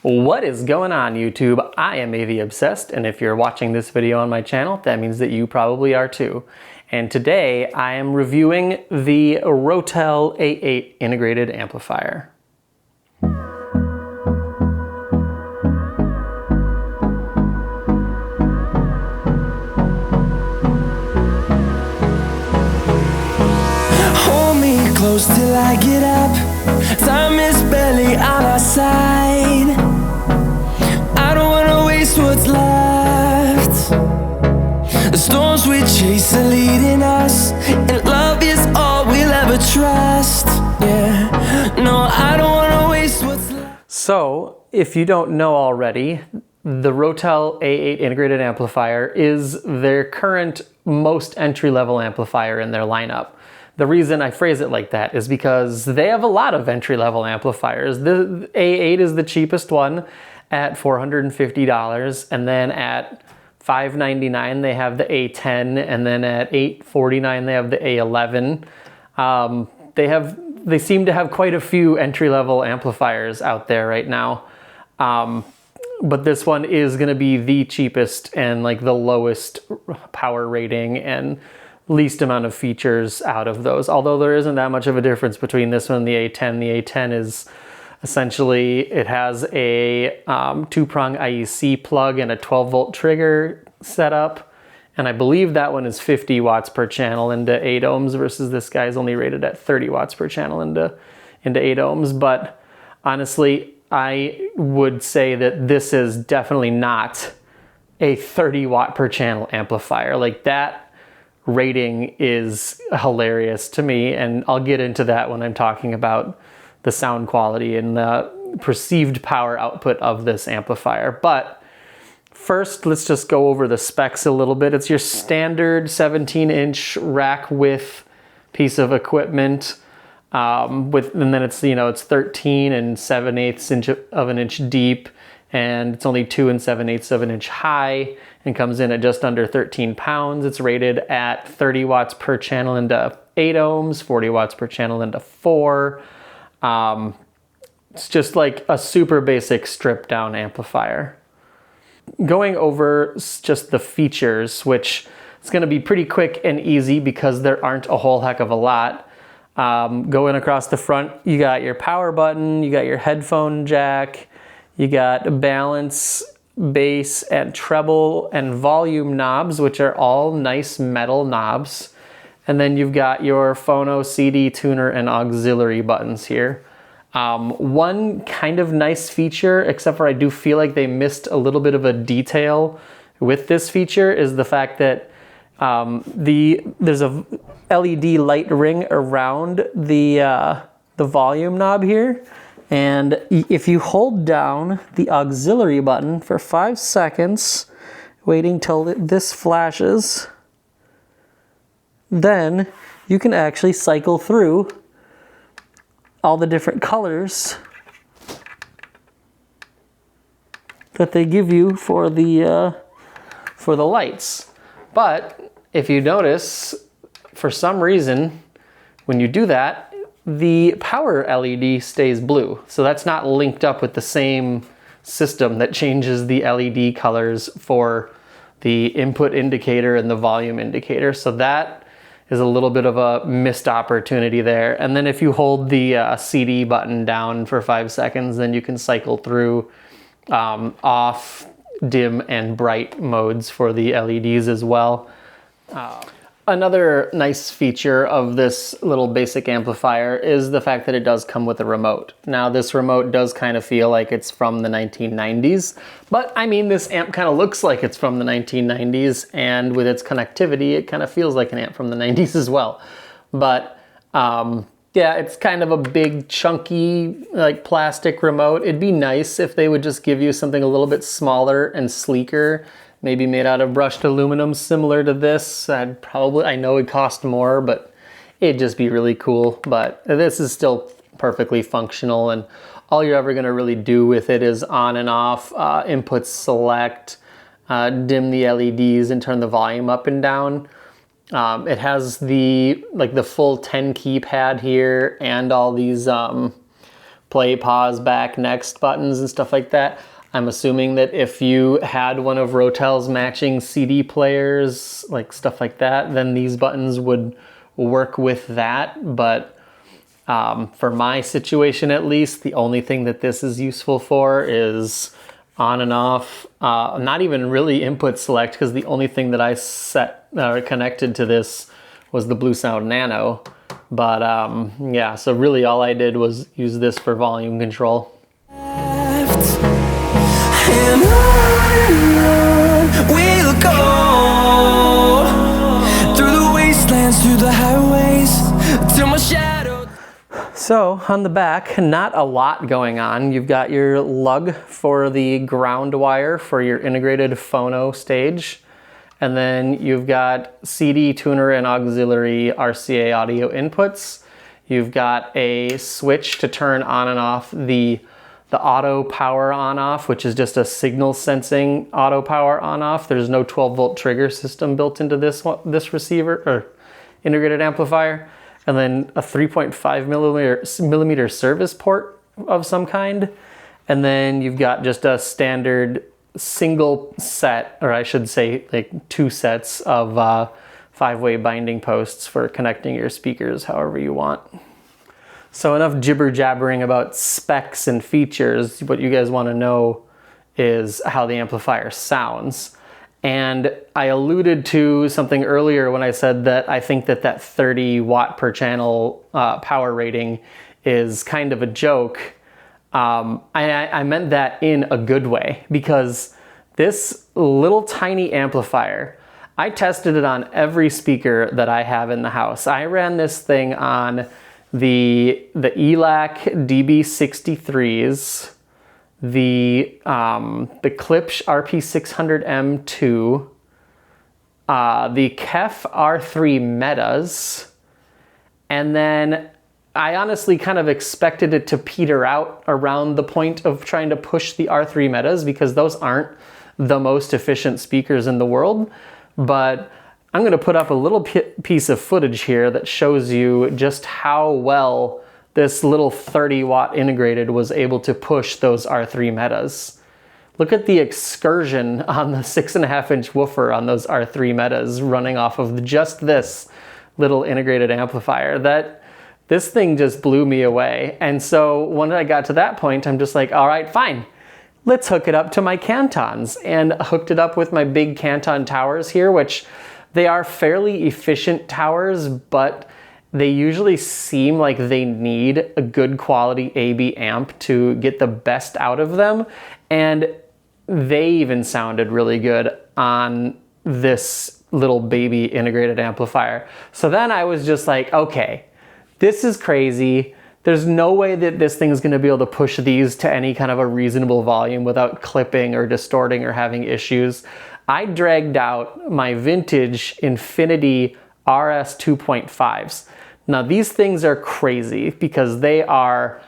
What is going on, YouTube? I am AV Obsessed, and if you're watching this video on my channel, that means that you probably are too. And today I am reviewing the Rotel A8 integrated amplifier. Hold me close till I get up. Time is barely on our side. I don't wanna waste what's left. The storms we chase are leading us, and love is all we'll ever trust. Yeah, no, I don't wanna waste what's left. So, if you don't know already, the Rotel A8 integrated amplifier is their current most entry-level amplifier in their lineup. The reason I phrase it like that is because they have a lot of entry-level amplifiers. The A8 is the cheapest one at $450, and then at $599 they have the A10, and then at $849 they have the A11. They seem to have quite a few entry-level amplifiers out there right now. But this one is going to be the cheapest and like the lowest power rating and least amount of features out of those. Although there isn't that much of a difference between this one and the A10. The A10 is essentially, it has a two-prong IEC plug and a 12-volt trigger setup. And I believe that one is 50 watts per channel into 8 ohms versus this guy's only rated at 30 watts per channel into 8 ohms. But honestly, I would say that this is definitely not a 30 watt per channel amplifier. Like, that rating is hilarious to me, and I'll get into that when I'm talking about the sound quality and the perceived power output of this amplifier. But first, let's just go over the specs a little bit. It's your standard 17-inch rack width piece of equipment. And then it's, it's 13 and 7/8 inch of an inch deep, and it's only 2 and 7/8 of an inch high, and comes in at just under 13 pounds. It's rated at 30 watts per channel into 8 ohms, 40 watts per channel into 4. It's just like a super basic stripped down amplifier. Going over just the features, which is going to be pretty quick and easy because there aren't a whole heck of a lot. Going across the front, you got your power button, you got your headphone jack, you got balance, bass, and treble and volume knobs, which are all nice metal knobs. And then you've got your phono, CD, tuner, and auxiliary buttons here. One kind of nice feature, except for I do feel like they missed a little bit of a detail with this feature, is the fact that there's a LED light ring around the volume knob here. And if you hold down the auxiliary button for 5 seconds, waiting till this flashes, then you can actually cycle through all the different colors that they give you for the lights. But if you notice, for some reason, when you do that, the power LED stays blue. So that's not linked up with the same system that changes the LED colors for the input indicator and the volume indicator. So that is a little bit of a missed opportunity there. And then if you hold the CD button down for 5 seconds, then you can cycle through off, dim, and bright modes for the LEDs as well. Another nice feature of this little basic amplifier is the fact that it does come with a remote. Now, this remote does kind of feel like it's from the 1990s, but I mean, this amp kind of looks like it's from the 1990s, and with its connectivity, it kind of feels like an amp from the 90s as well. But yeah, it's kind of a big, chunky, like plastic remote. It'd be nice if they would just give you something a little bit smaller and sleeker, maybe made out of brushed aluminum similar to this. I know it'd cost more, but it'd just be really cool. But this is still perfectly functional, and all you're ever gonna really do with it is on and off, input select, dim the LEDs and turn the volume up and down. It has the full 10 keypad here and all these play, pause, back, next buttons and stuff like that. I'm assuming that if you had one of Rotel's matching CD players, like stuff like that, then these buttons would work with that. But for my situation at least, the only thing that this is useful for is on and off, not even really input select, because the only thing that I set connected to this was the Blue Sound Nano. But yeah, so really all I did was use this for volume control. And on we'll go, through the wastelands, through the highways, till my shadow. So on the back, not a lot going on. You've got your lug for the ground wire for your integrated phono stage. And then you've got CD, tuner, and auxiliary RCA audio inputs. You've got a switch to turn on and off the auto power on off, which is just a signal sensing auto power on off. There's no 12-volt trigger system built into this receiver or integrated amplifier. And then a 3.5 millimeter service port of some kind. And then you've got just a standard single set, or I should say like 2 sets of 5-way binding posts for connecting your speakers however you want. So enough jibber jabbering about specs and features. What you guys want to know is how the amplifier sounds. And I alluded to something earlier when I said that I think that 30 watt per channel power rating is kind of a joke. I meant that in a good way, because this little tiny amplifier, I tested it on every speaker that I have in the house. I ran this thing on the ELAC DB63s, the Klipsch RP600M2, the KEF R3 Metas, and then I honestly kind of expected it to peter out around the point of trying to push the R3 Metas, because those aren't the most efficient speakers in the world. But I'm going to put up a little piece of footage here that shows you just how well this little 30 watt integrated was able to push those R3 Metas. Look at the excursion on the 6.5-inch woofer on those R3 Metas running off of just this little integrated amplifier. This thing just blew me away. And so when I got to that point, I'm just like, all right, fine. Let's hook it up to my Cantons, and hooked it up with my big Canton towers here, which they are fairly efficient towers, but they usually seem like they need a good quality AB amp to get the best out of them. And they even sounded really good on this little baby integrated amplifier. So then I was just like, okay, this is crazy. There's no way that this thing is going to be able to push these to any kind of a reasonable volume without clipping or distorting or having issues. I dragged out my vintage Infinity RS 2.5s. Now these things are crazy because they're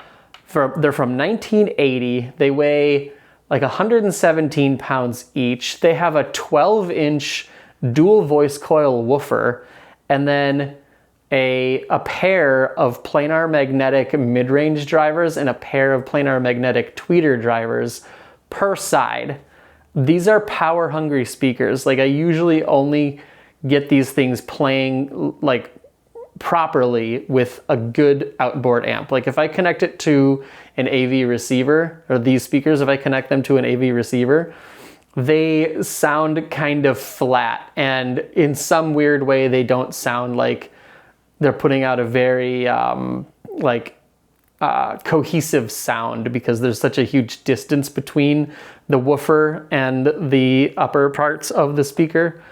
from 1980. They weigh like 117 pounds each. They have a 12-inch dual voice coil woofer, and then a pair of planar magnetic mid-range drivers and a pair of planar magnetic tweeter drivers per side. These are power hungry speakers. Like, I usually only get these things playing like properly with a good outboard amp. Like if I connect it to an AV receiver, or these speakers, if I connect them to an AV receiver, they sound kind of flat, and in some weird way they don't sound like they're putting out a very cohesive sound, because there's such a huge distance between the woofer and the upper parts of the speaker.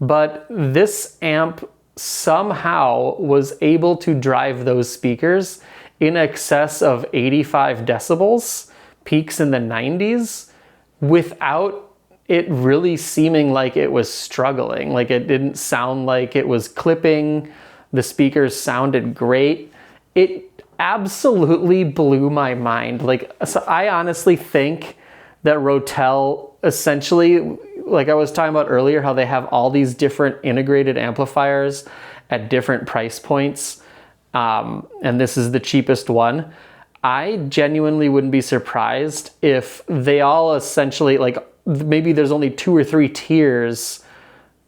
But this amp somehow was able to drive those speakers in excess of 85 decibels, peaks in the 90s, without it really seeming like it was struggling. Like, it didn't sound like it was clipping. The speakers sounded great. It absolutely blew my mind. Like, so I honestly think that Rotel essentially, like I was talking about earlier, how they have all these different integrated amplifiers at different price points, and this is the cheapest one. I genuinely wouldn't be surprised if they all essentially, like, maybe there's only 2 or 3 tiers,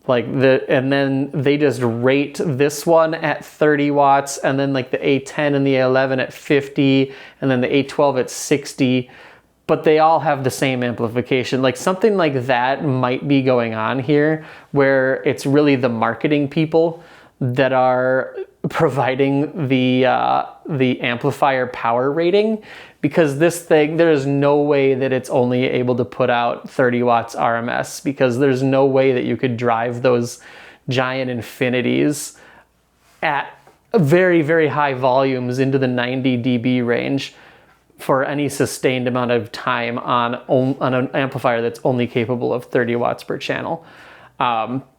like and then they just rate this one at 30 watts, and then like the A10 and the A11 at 50, and then the A12 at 60, but they all have the same amplification. Like something like that might be going on here, where it's really the marketing people that are providing the amplifier power rating, because this thing, there is no way that it's only able to put out 30 watts RMS, because there's no way that you could drive those giant infinities at very, very high volumes into the 90 dB range for any sustained amount of time on an amplifier that's only capable of 30 watts per channel.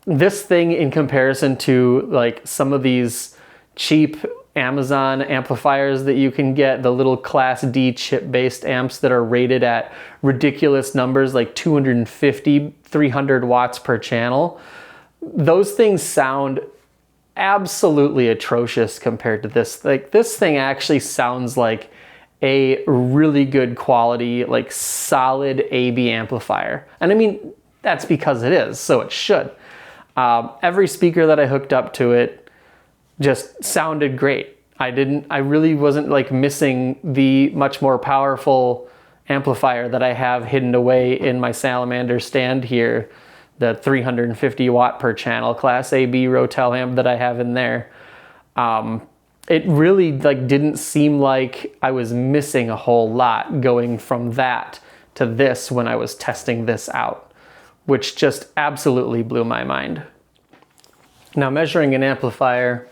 This thing, in comparison to like some of these cheap Amazon amplifiers that you can get, the little Class D chip-based amps that are rated at ridiculous numbers like 250, 300 watts per channel, those things sound absolutely atrocious compared to this. Like, this thing actually sounds like a really good quality, like solid AB amplifier. And I mean, that's because it is, so it should. Every speaker that I hooked up to it just sounded great. I really wasn't like missing the much more powerful amplifier that I have hidden away in my Salamander stand here, the 350 watt per channel Class AB Rotel amp that I have in there. It really like didn't seem like I was missing a whole lot going from that to this when I was testing this out, which just absolutely blew my mind. Now, measuring an amplifier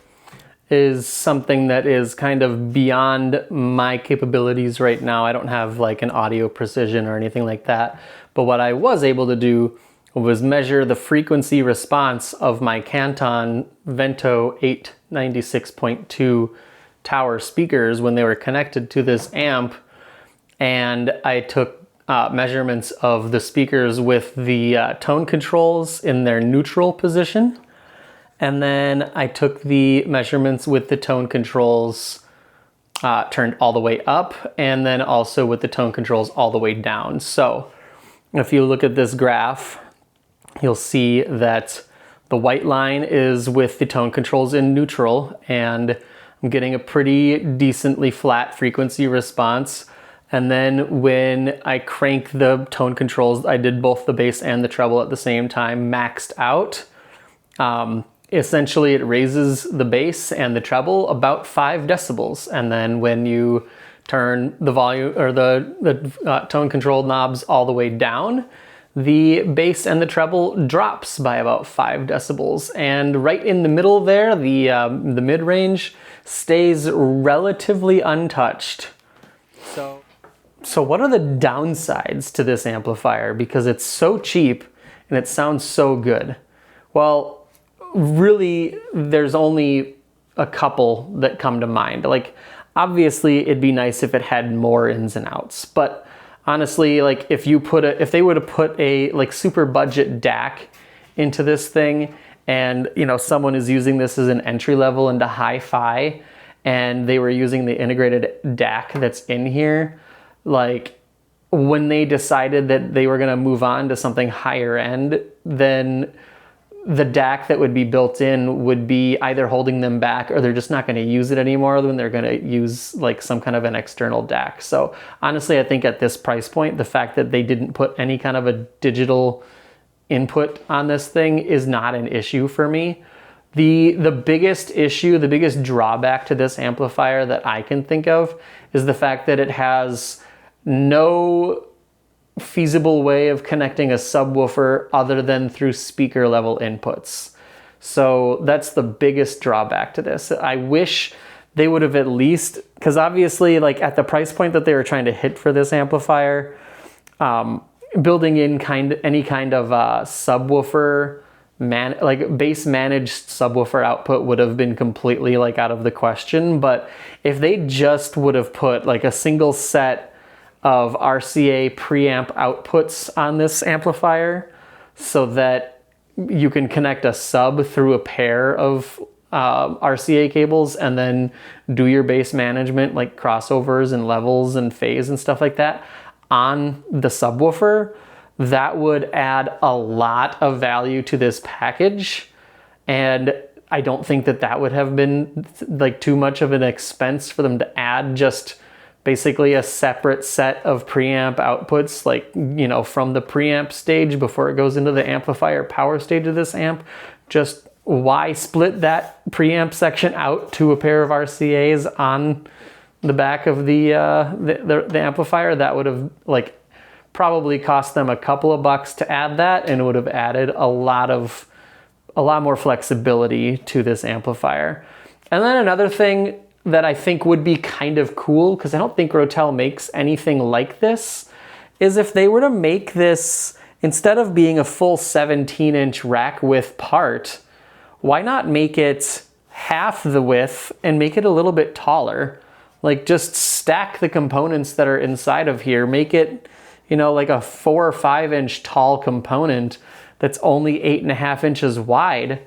is something that is kind of beyond my capabilities right now. I don't have like an audio precision or anything like that. But what I was able to do was measure the frequency response of my Canton Vento 896.2 tower speakers when they were connected to this amp. And I took measurements of the speakers with the tone controls in their neutral position. And then I took the measurements with the tone controls turned all the way up, and then also with the tone controls all the way down. So if you look at this graph, you'll see that the white line is with the tone controls in neutral, and I'm getting a pretty decently flat frequency response. And then when I crank the tone controls, I did both the bass and the treble at the same time, maxed out. Essentially, it raises the bass and the treble about 5 decibels. And then when you turn the volume or the tone control knobs all the way down, the bass and the treble drops by about 5 decibels. And right in the middle there, the mid-range stays relatively untouched. So what are the downsides to this amplifier? Because it's so cheap and it sounds so good. Well, really, there's only a couple that come to mind. Like, obviously, it'd be nice if it had more ins and outs. But honestly, like if they would have put a like super budget DAC into this thing, and someone is using this as an entry level into hi-fi, and they were using the integrated DAC that's in here, like when they decided that they were going to move on to something higher end, then the DAC that would be built in would be either holding them back, or they're just not going to use it anymore when they're going to use like some kind of an external DAC. So honestly, I think at this price point, the fact that they didn't put any kind of a digital input on this thing is not an issue for me. The biggest issue, the biggest drawback to this amplifier that I can think of is the fact that it has no feasible way of connecting a subwoofer other than through speaker level inputs. So that's the biggest drawback to this. I wish they would have at least, because obviously like at the price point that they were trying to hit for this amplifier, building in any kind of subwoofer, like bass managed subwoofer output would have been completely like out of the question. But if they just would have put like a single set of RCA preamp outputs on this amplifier so that you can connect a sub through a pair of RCA cables and then do your bass management like crossovers and levels and phase and stuff like that on the subwoofer, that would add a lot of value to this package. And I don't think that that would have been like too much of an expense for them to add just basically a separate set of preamp outputs, like, you know, from the preamp stage before it goes into the amplifier power stage of this amp. Just why split that preamp section out to a pair of RCAs on the back of the amplifier? That would have like probably cost them a couple of bucks to add that, and it would have added a lot more flexibility to this amplifier. And then another thing that I think would be kind of cool, because I don't think Rotel makes anything like this, is if they were to make this, instead of being a full 17-inch rack width part, why not make it half the width and make it a little bit taller? Like just stack the components that are inside of here, make it, you know, like a 4 or 5 inch tall component that's only 8.5 inches wide.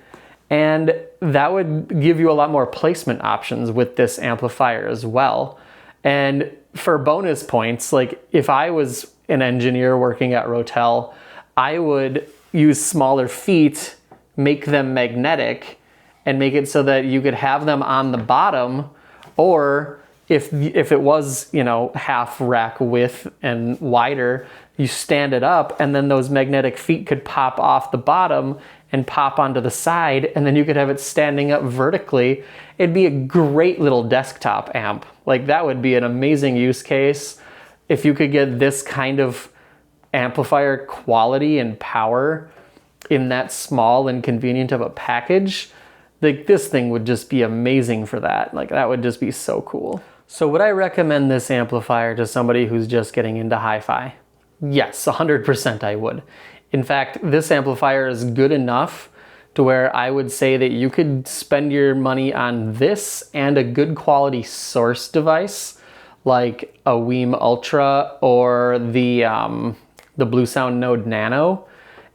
And that would give you a lot more placement options with this amplifier as well. And for bonus points, like if I was an engineer working at Rotel, I would use smaller feet, make them magnetic, and make it so that you could have them on the bottom, or if it was, you know, half rack width and wider, you stand it up and then those magnetic feet could pop off the bottom and pop onto the side, and then you could have it standing up vertically. It'd be a great little desktop amp. Like that would be an amazing use case if you could get this kind of amplifier quality and power in that small and convenient of a package. Like this thing would just be amazing for that. Like that would just be so cool. So would I recommend this amplifier to somebody who's just getting into hi-fi? Yes, 100% I would. In fact, this amplifier is good enough to where I would say that you could spend your money on this and a good quality source device like a Weem Ultra or the Bluesound Node Nano,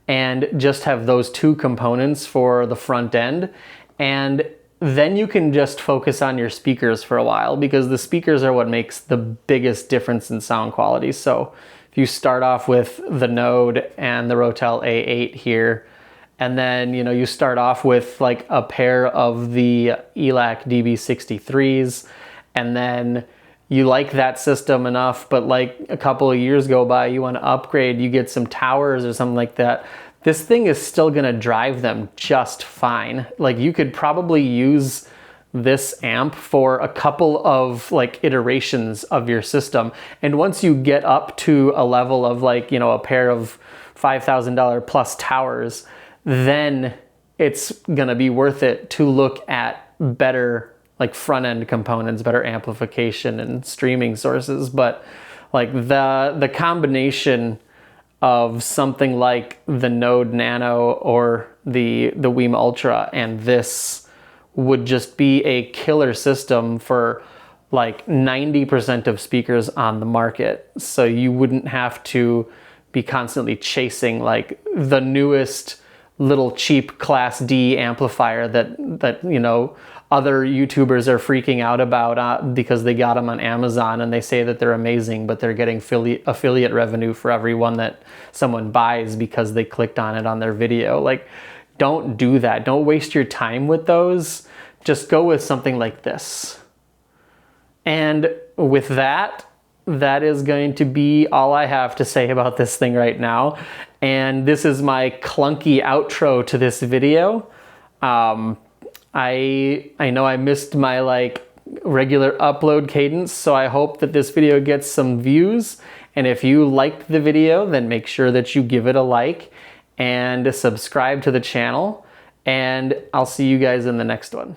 and just have those two components for the front end. And then you can just focus on your speakers for a while, because the speakers are what makes the biggest difference in sound quality. So if you start off with the Node and the Rotel A8 here, and then, you know, you start off with like a pair of the ELAC DB63s, and then you like that system enough, but like a couple of years go by, you want to upgrade, you get some towers or something like that, this thing is still gonna drive them just fine. Like you could probably use this amp for a couple of like iterations of your system. And once you get up to a level of like, you know, a pair of $5,000 plus towers, then it's gonna be worth it to look at better like front end components, better amplification and streaming sources. But like the combination of something like the Node Nano or the Weem Ultra and this would just be a killer system for like 90% of speakers on the market. So you wouldn't have to be constantly chasing like the newest little cheap Class D amplifier that you know, other YouTubers are freaking out about because they got them on Amazon and they say that they're amazing, but they're getting affiliate revenue for every one that someone buys because they clicked on it on their video. Like, don't do that. Don't waste your time with those. Just go with something like this. And with that, that is going to be all I have to say about this thing right now. And this is my clunky outro to this video. I know I missed my like regular upload cadence, so I hope that this video gets some views. And if you liked the video, then make sure that you give it a like and subscribe to the channel. And I'll see you guys in the next one.